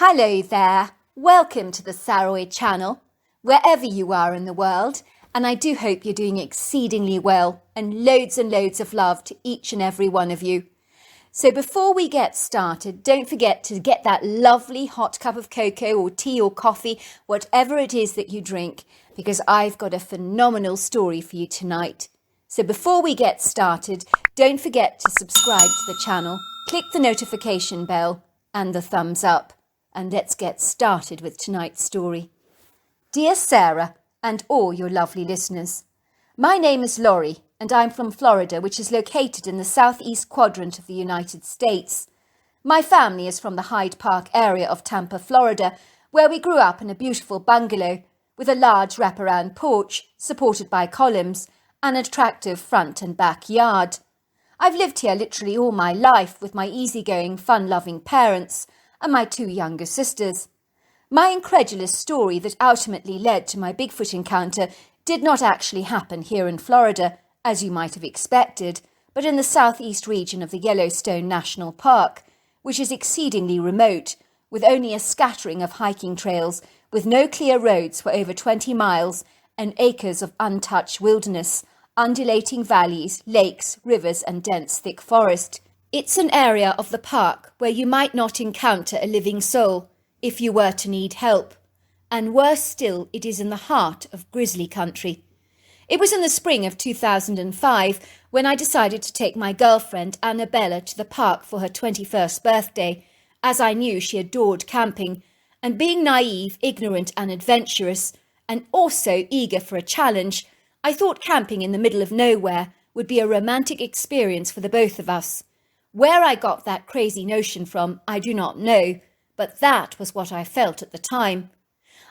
Hello there, welcome to the Saroy channel, wherever you are in the world, and I do hope you're doing exceedingly well and loads of love to each and every one of you. So before we get started, don't forget to get that lovely hot cup of cocoa or tea or coffee, whatever it is that you drink, because I've got a phenomenal story for you tonight. So before we get started, don't forget to subscribe to the channel, click the notification bell and the thumbs up. And let's get started with tonight's story. Dear Sarah and all your lovely listeners, my name is Laurie and I'm from Florida, which is located in the southeast quadrant of the United States. My family is from the Hyde Park area of Tampa, Florida, where we grew up in a beautiful bungalow with a large wraparound porch supported by columns and an attractive front and back yard. I've lived here literally all my life with my easygoing, fun-loving parents and my two younger sisters. My incredulous story that ultimately led to my Bigfoot encounter did not actually happen here in Florida, as you might have expected, but in the southeast region of the Yellowstone National Park, which is exceedingly remote, with only a scattering of hiking trails, with no clear roads for over 20 miles, and acres of untouched wilderness, undulating valleys, lakes, rivers, and dense thick forest. It's an area of the park where you might not encounter a living soul if you were to need help. And worse still, it is in the heart of grizzly country. It was in the spring of 2005 when I decided to take my girlfriend Annabella to the park for her 21st birthday, as I knew she adored camping, and being naive, ignorant and adventurous, and also eager for a challenge, I thought camping in the middle of nowhere would be a romantic experience for the both of us. Where I got that crazy notion from, I do not know, but that was what I felt at the time.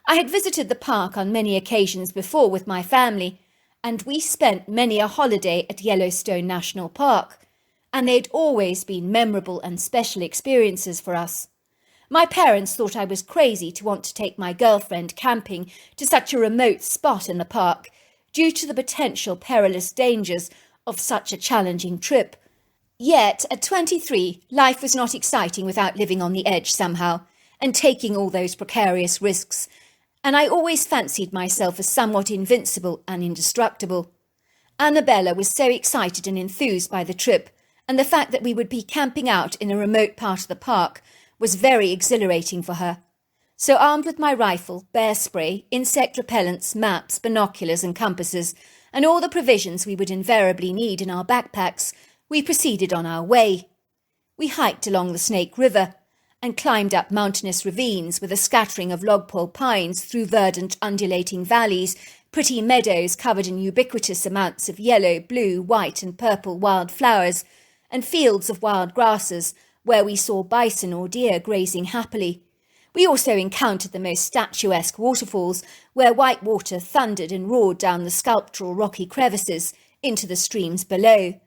I had visited the park on many occasions before with my family, and we spent many a holiday at Yellowstone National Park, and they'd always been memorable and special experiences for us. My parents thought I was crazy to want to take my girlfriend camping to such a remote spot in the park, due to the potential perilous dangers of such a challenging trip. Yet, at 23, life was not exciting without living on the edge somehow, and taking all those precarious risks, and I always fancied myself as somewhat invincible and indestructible. Annabella was so excited and enthused by the trip, and the fact that we would be camping out in a remote part of the park was very exhilarating for her. So armed with my rifle, bear spray, insect repellents, maps, binoculars and compasses, and all the provisions we would invariably need in our backpacks, we proceeded on our way. We hiked along the Snake River and climbed up mountainous ravines with a scattering of logpole pines through verdant undulating valleys, pretty meadows covered in ubiquitous amounts of yellow, blue, white and purple wild flowers, and fields of wild grasses where we saw bison or deer grazing happily. We also encountered the most statuesque waterfalls where white water thundered and roared down the sculptural rocky crevices into the streams below.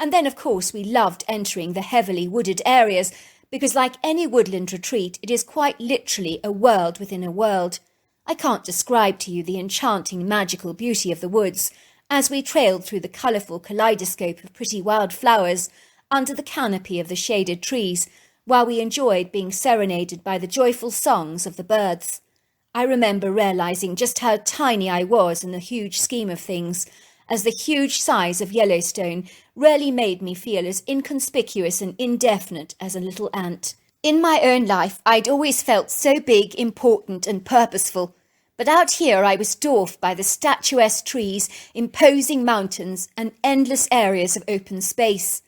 And then, of course, we loved entering the heavily wooded areas because, like any woodland retreat, it is quite literally a world within a world. I can't describe to you the enchanting, magical beauty of the woods as we trailed through the colourful kaleidoscope of pretty wild flowers under the canopy of the shaded trees, while we enjoyed being serenaded by the joyful songs of the birds. I remember realising just how tiny I was in the huge scheme of things, as the huge size of Yellowstone really made me feel as inconspicuous and indefinite as a little ant. In my own life, I'd always felt so big, important and purposeful, but out here I was dwarfed by the statuesque trees, imposing mountains and endless areas of open space.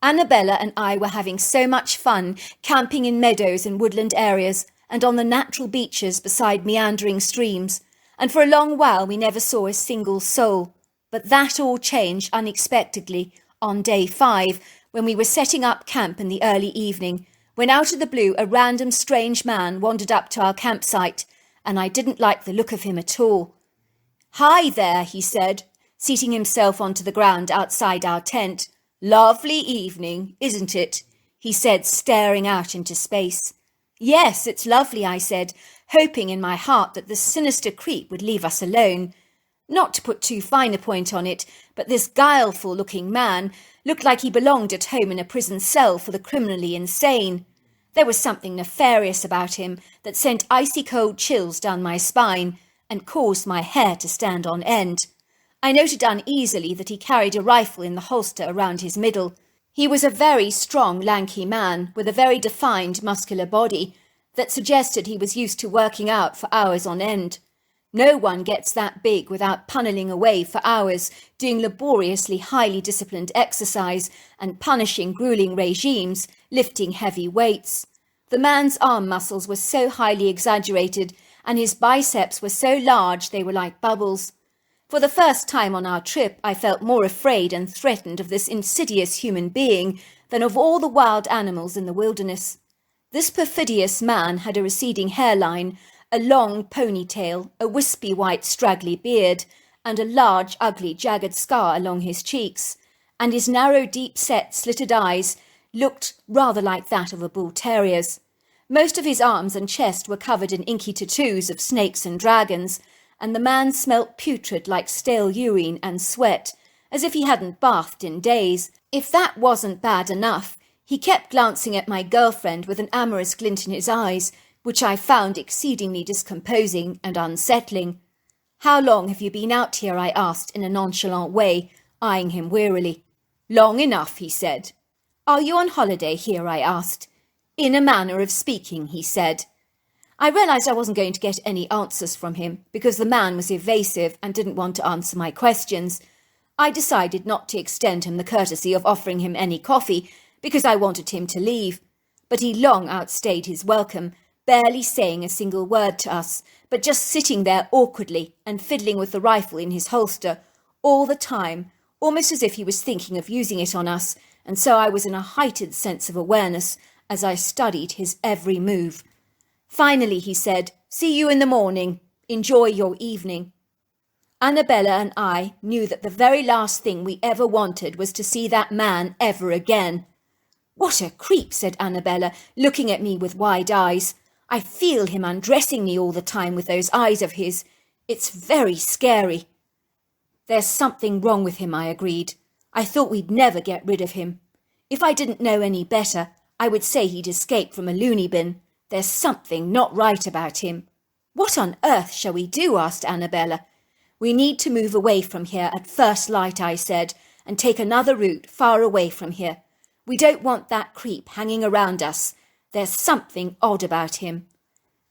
Annabella and I were having so much fun camping in meadows and woodland areas and on the natural beaches beside meandering streams, and for a long while we never saw a single soul. But that all changed unexpectedly on day 5 when we were setting up camp in the early evening, when out of the blue a random strange man wandered up to our campsite, and I didn't like the look of him at all. "Hi there," he said, seating himself onto the ground outside our tent. "Lovely evening, isn't it?" he said, staring out into space. "Yes, it's lovely," I said, hoping in my heart that the sinister creep would leave us alone. Not to put too fine a point on it, but this guileful-looking man looked like he belonged at home in a prison cell for the criminally insane. There was something nefarious about him that sent icy cold chills down my spine and caused my hair to stand on end. I noted uneasily that he carried a rifle in the holster around his middle. He was a very strong, lanky man with a very defined muscular body that suggested he was used to working out for hours on end. No one gets that big without punneling away for hours, doing laboriously highly disciplined exercise and punishing grueling regimes, lifting heavy weights. The man's arm muscles were so highly exaggerated and his biceps were so large they were like bubbles. For the first time on our trip, I felt more afraid and threatened of this insidious human being than of all the wild animals in the wilderness. This perfidious man had a receding hairline, a long ponytail, a wispy white straggly beard, and a large, ugly, jagged scar along his cheeks, and his narrow, deep-set, slitted eyes looked rather like that of a bull terrier's. Most of his arms and chest were covered in inky tattoos of snakes and dragons, and the man smelt putrid like stale urine and sweat, as if he hadn't bathed in days. If that wasn't bad enough, he kept glancing at my girlfriend with an amorous glint in his eyes, which I found exceedingly discomposing and unsettling. "How long have you been out here?" I asked in a nonchalant way, eyeing him wearily. "Long enough," he said. "Are you on holiday here?" I asked. "In a manner of speaking," he said. I realised I wasn't going to get any answers from him because the man was evasive and didn't want to answer my questions. I decided not to extend him the courtesy of offering him any coffee because I wanted him to leave, but he long outstayed his welcome, barely saying a single word to us, but just sitting there awkwardly and fiddling with the rifle in his holster all the time, almost as if he was thinking of using it on us, and so I was in a heightened sense of awareness as I studied his every move. Finally, he said, "See you in the morning. Enjoy your evening." Annabella and I knew that the very last thing we ever wanted was to see that man ever again. "What a creep," said Annabella, looking at me with wide eyes. "I feel him undressing me all the time with those eyes of his. It's very scary." "There's something wrong with him," I agreed. "I thought we'd never get rid of him. If I didn't know any better, I would say he'd escaped from a loony bin. There's something not right about him." "What on earth shall we do?" asked Annabella. "We need to move away from here at first light," I said, "and take another route far away from here. We don't want that creep hanging around us. There's something odd about him."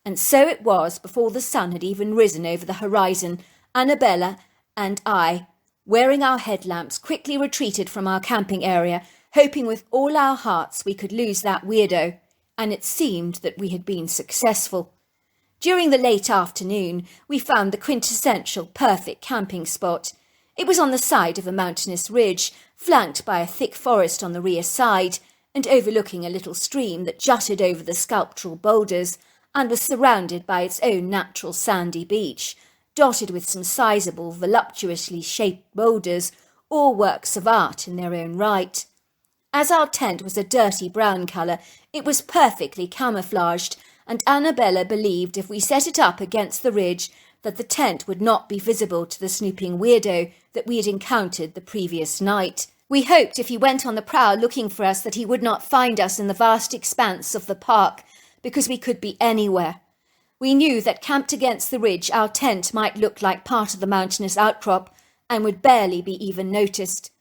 And so it was, before the sun had even risen over the horizon, Annabella and I, wearing our headlamps, quickly retreated from our camping area, hoping with all our hearts we could lose that weirdo, and it seemed that we had been successful. During the late afternoon, we found the quintessential perfect camping spot. It was on the side of a mountainous ridge, flanked by a thick forest on the rear side, and overlooking a little stream that jutted over the sculptural boulders, and was surrounded by its own natural sandy beach, dotted with some sizable, voluptuously shaped boulders, all works of art in their own right. As our tent was a dirty brown colour, it was perfectly camouflaged, and Annabella believed if we set it up against the ridge that the tent would not be visible to the snooping weirdo that we had encountered the previous night. We hoped if he went on the prowl looking for us that he would not find us in the vast expanse of the park, because we could be anywhere. We knew that camped against the ridge our tent might look like part of the mountainous outcrop and would barely be even noticed.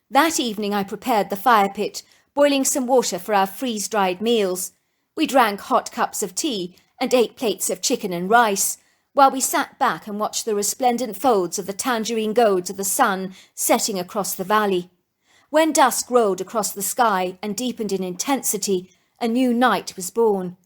That evening I prepared the fire pit, boiling some water for our freeze-dried meals. We drank hot cups of tea and ate plates of chicken and rice, while we sat back and watched the resplendent folds of the tangerine golds of the sun setting across the valley. When dusk rolled across the sky and deepened in intensity, a new night was born.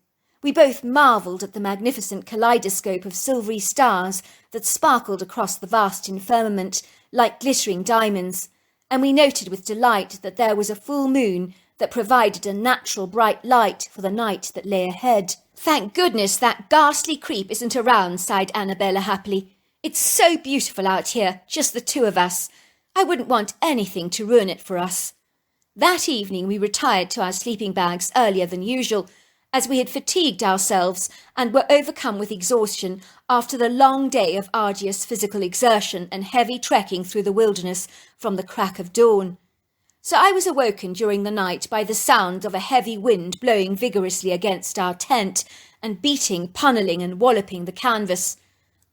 We both marvelled at the magnificent kaleidoscope of silvery stars that sparkled across the vast firmament like glittering diamonds, and we noted with delight that there was a full moon that provided a natural bright light for the night that lay ahead. "Thank goodness that ghastly creep isn't around," sighed Annabella happily. "It's so beautiful out here, just the two of us. I wouldn't want anything to ruin it for us." That evening we retired to our sleeping bags earlier than usual, as we had fatigued ourselves and were overcome with exhaustion after the long day of arduous physical exertion and heavy trekking through the wilderness from the crack of dawn. So I was awoken during the night by the sound of a heavy wind blowing vigorously against our tent and beating, punneling and walloping the canvas.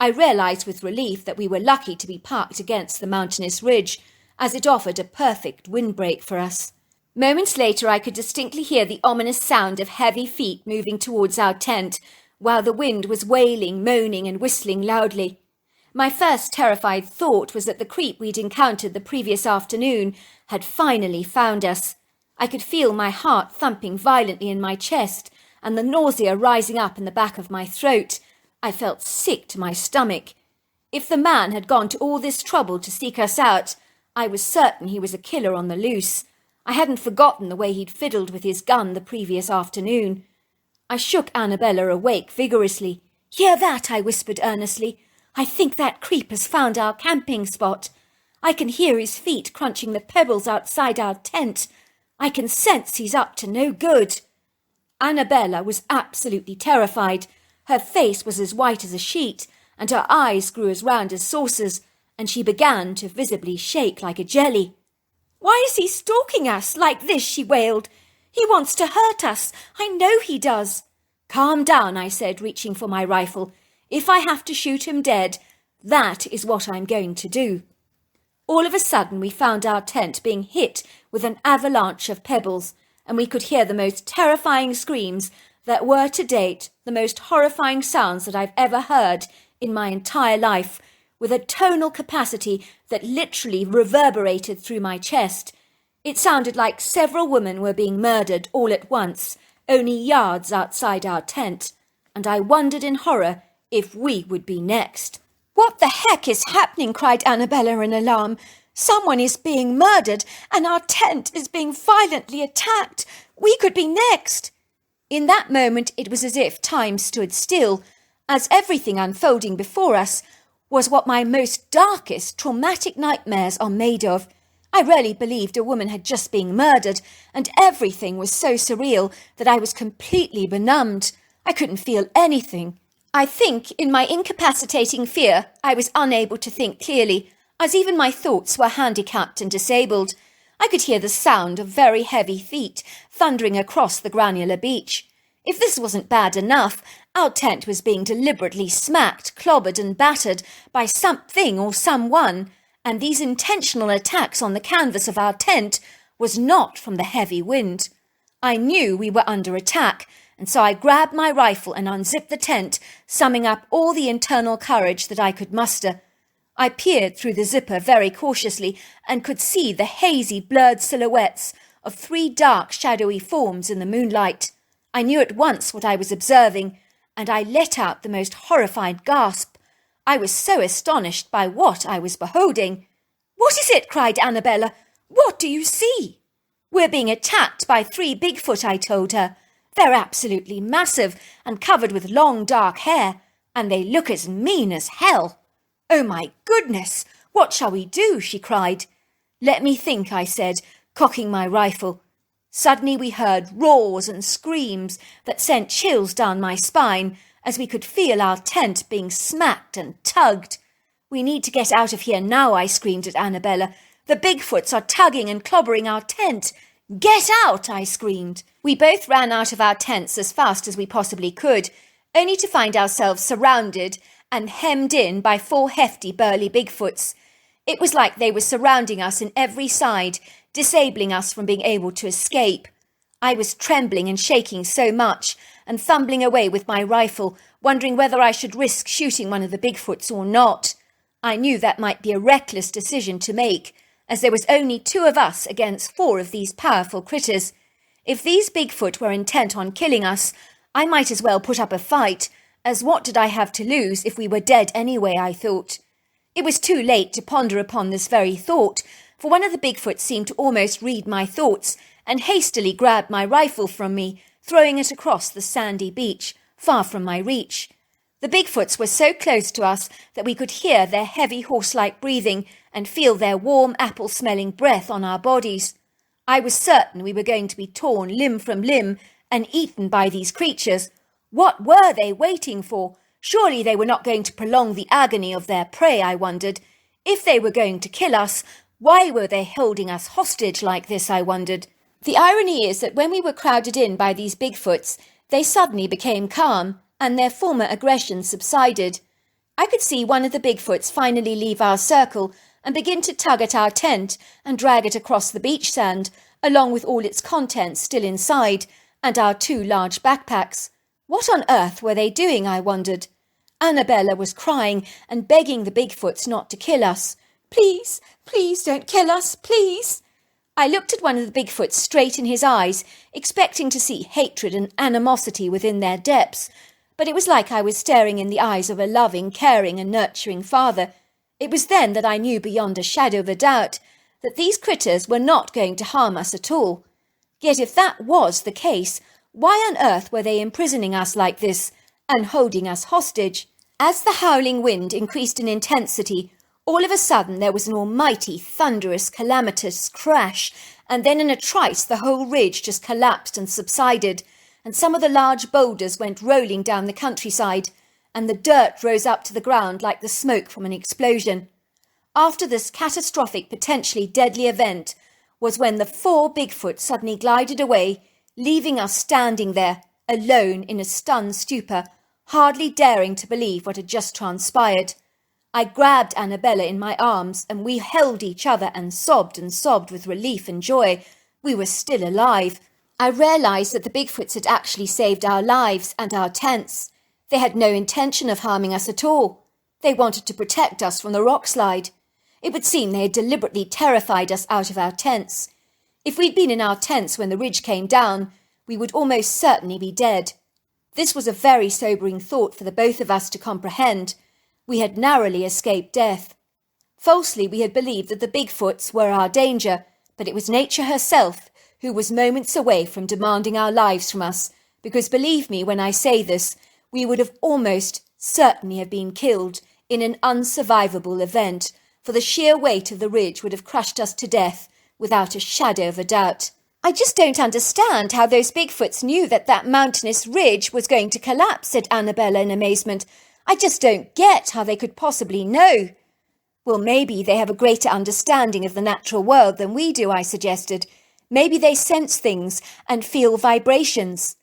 I realised with relief that we were lucky to be parked against the mountainous ridge, as it offered a perfect windbreak for us. Moments later I could distinctly hear the ominous sound of heavy feet moving towards our tent, while the wind was wailing, moaning and whistling loudly. My first terrified thought was that the creep we'd encountered the previous afternoon had finally found us. I could feel my heart thumping violently in my chest and the nausea rising up in the back of my throat. I felt sick to my stomach. If the man had gone to all this trouble to seek us out, I was certain he was a killer on the loose. I hadn't forgotten the way he'd fiddled with his gun the previous afternoon. I shook Annabella awake vigorously. "Hear that?" I whispered earnestly. "I think that creep has found our camping spot. I can hear his feet crunching the pebbles outside our tent. I can sense he's up to no good." Annabella was absolutely terrified. Her face was as white as a sheet, and her eyes grew as round as saucers, and she began to visibly shake like a jelly. "Why is he stalking us like this?" she wailed. "He wants to hurt us. I know he does." "Calm down," I said, reaching for my rifle. "If I have to shoot him dead, that is what I'm going to do." All of a sudden we found our tent being hit with an avalanche of pebbles, and we could hear the most terrifying screams that were to date the most horrifying sounds that I've ever heard in my entire life, with a tonal capacity that literally reverberated through my chest. It sounded like several women were being murdered all at once, only yards outside our tent, and I wondered in horror if we would be next. "What the heck is happening?" cried Annabella in alarm. "Someone is being murdered, and our tent is being violently attacked. We could be next." In that moment it was as if time stood still, as everything unfolding before us was what my most darkest, traumatic nightmares are made of. I really believed a woman had just been murdered, and everything was so surreal that I was completely benumbed. I couldn't feel anything. I think, in my incapacitating fear, I was unable to think clearly, as even my thoughts were handicapped and disabled. I could hear the sound of very heavy feet thundering across the granular beach. If this wasn't bad enough, our tent was being deliberately smacked, clobbered and battered by something or someone, and these intentional attacks on the canvas of our tent was not from the heavy wind. I knew we were under attack, and so I grabbed my rifle and unzipped the tent, summing up all the internal courage that I could muster. I peered through the zipper very cautiously and could see the hazy, blurred silhouettes of 3 dark, shadowy forms in the moonlight. I knew at once what I was observing, and I let out the most horrified gasp. I was so astonished by what I was beholding. "What is it?" cried Annabella. "What do you see?" "We're being attacked by 3 Bigfoot," I told her. "They're absolutely massive and covered with long dark hair, and they look as mean as hell." "Oh my goodness, what shall we do?" she cried. "Let me think," I said, cocking my rifle. Suddenly we heard roars and screams that sent chills down my spine as we could feel our tent being smacked and tugged. "We need to get out of here now," I screamed at Annabella. "The Bigfoots are tugging and clobbering our tent." "Get out!" I screamed. We both ran out of our tents as fast as we possibly could, only to find ourselves surrounded and hemmed in by 4 hefty, burly Bigfoots. It was like they were surrounding us in every side, disabling us from being able to escape. I was trembling and shaking so much, and fumbling away with my rifle, wondering whether I should risk shooting one of the Bigfoots or not. I knew that might be a reckless decision to make, as there was only 2 of us against 4 of these powerful critters. If these Bigfoot were intent on killing us, I might as well put up a fight, as what did I have to lose if we were dead anyway, I thought. It was too late to ponder upon this very thought, for one of the Bigfoot seemed to almost read my thoughts and hastily grabbed my rifle from me, throwing it across the sandy beach, far from my reach. The Bigfoots were so close to us that we could hear their heavy horse-like breathing and feel their warm apple-smelling breath on our bodies. I was certain we were going to be torn limb from limb and eaten by these creatures. What were they waiting for? Surely they were not going to prolong the agony of their prey, I wondered. If they were going to kill us, Why were they holding us hostage like this, I wondered. The irony is that when we were crowded in by these Bigfoots, they suddenly became calm, and their former aggression subsided. I could see one of the Bigfoots finally leave our circle and begin to tug at our tent and drag it across the beach sand, along with all its contents still inside, and our 2 large backpacks. What on earth were they doing, I wondered. Annabella was crying and begging the Bigfoots not to kill us. Please, please don't kill us, please. I looked at one of the Bigfoots straight in his eyes, expecting to see hatred and animosity within their depths, but it was like I was staring in the eyes of a loving, caring and nurturing father. It was then that I knew beyond a shadow of a doubt that these critters were not going to harm us at all. Yet if that was the case, why on earth were they imprisoning us like this and holding us hostage? As the howling wind increased in intensity, all of a sudden there was an almighty, thunderous, calamitous crash, and then in a trice the whole ridge just collapsed and subsided, and some of the large boulders went rolling down the countryside, and the dirt rose up to the ground like the smoke from an explosion. After this catastrophic, potentially deadly event was when the 4 Bigfoot suddenly glided away, leaving us standing there, alone in a stunned stupor, hardly daring to believe what had just transpired. I grabbed Annabella in my arms, and we held each other and sobbed with relief and joy. We were still alive. I realized that the Bigfoots had actually saved our lives and our tents. They had no intention of harming us at all. They wanted to protect us from the rock slide. It would seem they had deliberately terrified us out of our tents. If we'd been in our tents when the ridge came down, we would almost certainly be dead. This was a very sobering thought for the both of us to comprehend. We had narrowly escaped death. Falsely, we had believed that the Bigfoots were our danger, but it was nature herself who was moments away from demanding our lives from us, because believe me when I say this, we would have almost certainly have been killed in an unsurvivable event, for the sheer weight of the ridge would have crushed us to death without a shadow of a doubt. I just don't understand how those Bigfoots knew that that mountainous ridge was going to collapse, said Annabella in amazement. I just don't get how they could possibly know. Well, maybe they have a greater understanding of the natural world than we do, I suggested. Maybe they sense things and feel vibrations.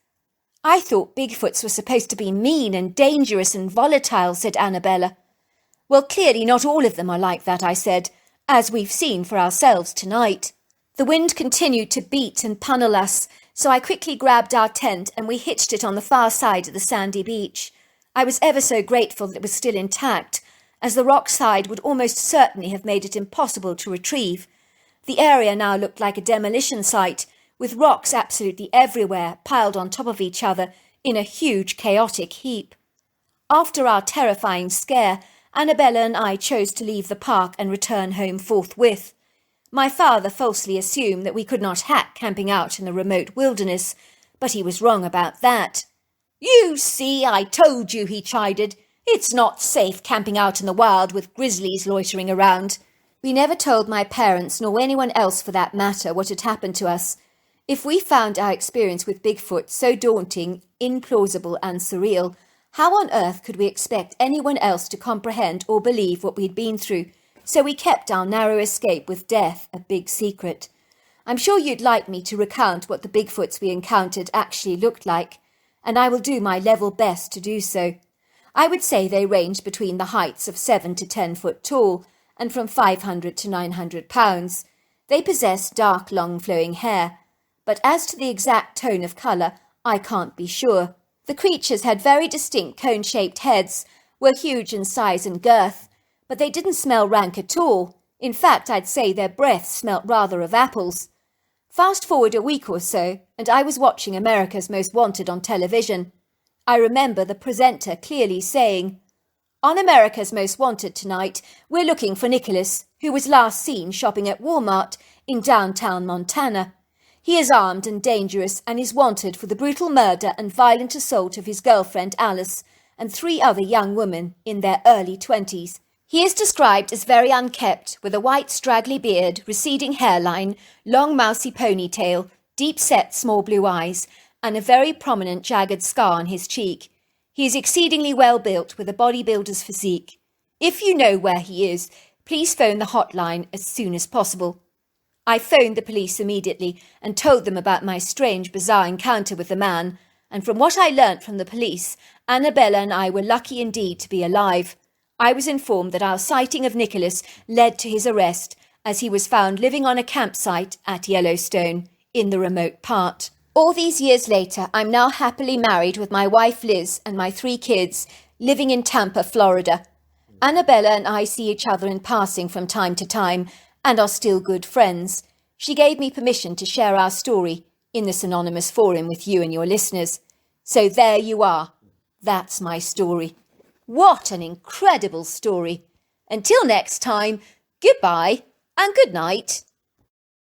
I thought Bigfoots were supposed to be mean and dangerous and volatile, said Annabella. Well, clearly not all of them are like that, I said, as we've seen for ourselves tonight. The wind continued to beat and pummel us, so I quickly grabbed our tent and we hitched it on the far side of the sandy beach. I was ever so grateful that it was still intact, as the rock side would almost certainly have made it impossible to retrieve. The area now looked like a demolition site, with rocks absolutely everywhere, piled on top of each other in a huge chaotic heap. After our terrifying scare, Annabella and I chose to leave the park and return home forthwith. My father falsely assumed that we could not hack camping out in the remote wilderness, but he was wrong about that. You see, I told you, he chided. It's not safe camping out in the wild with grizzlies loitering around. We never told my parents, nor anyone else for that matter, what had happened to us. If we found our experience with Bigfoot so daunting, implausible and surreal, how on earth could we expect anyone else to comprehend or believe what we'd been through? So we kept our narrow escape with death a big secret. I'm sure you'd like me to recount what the Bigfoots we encountered actually looked like, and I will do my level best to do so. I would say they ranged between the heights of 7 to 10 foot tall, and from 500 to 900 pounds. They possessed dark, long flowing hair, but as to the exact tone of colour, I can't be sure. The creatures had very distinct cone-shaped heads, were huge in size and girth, but they didn't smell rank at all. In fact, I'd say their breath smelt rather of apples. Fast forward a week or so, and I was watching America's Most Wanted on television. I remember the presenter clearly saying, "On America's Most Wanted tonight, we're looking for Nicholas, who was last seen shopping at Walmart in downtown Montana. He is armed and dangerous and is wanted for the brutal murder and violent assault of his girlfriend Alice and 3 other young women in their early 20s. He is described as very unkempt, with a white straggly beard, receding hairline, long mousy ponytail, deep-set small blue eyes, and a very prominent jagged scar on his cheek. He is exceedingly well built, with a bodybuilder's physique. If you know where he is, Please phone the hotline as soon as possible. I phoned the police immediately and told them about my strange, bizarre encounter with the man, and from what I learnt from the police, Annabella and I were lucky indeed to be alive. I was informed that our sighting of Nicholas led to his arrest, as he was found living on a campsite at Yellowstone, in the remote part. All these years later, I'm now happily married with my wife Liz and my 3 kids, living in Tampa, Florida. Annabella and I see each other in passing from time to time, and are still good friends. She gave me permission to share our story in this anonymous forum with you and your listeners. So there you are. That's my story. What an incredible story. Until next time, goodbye and good night.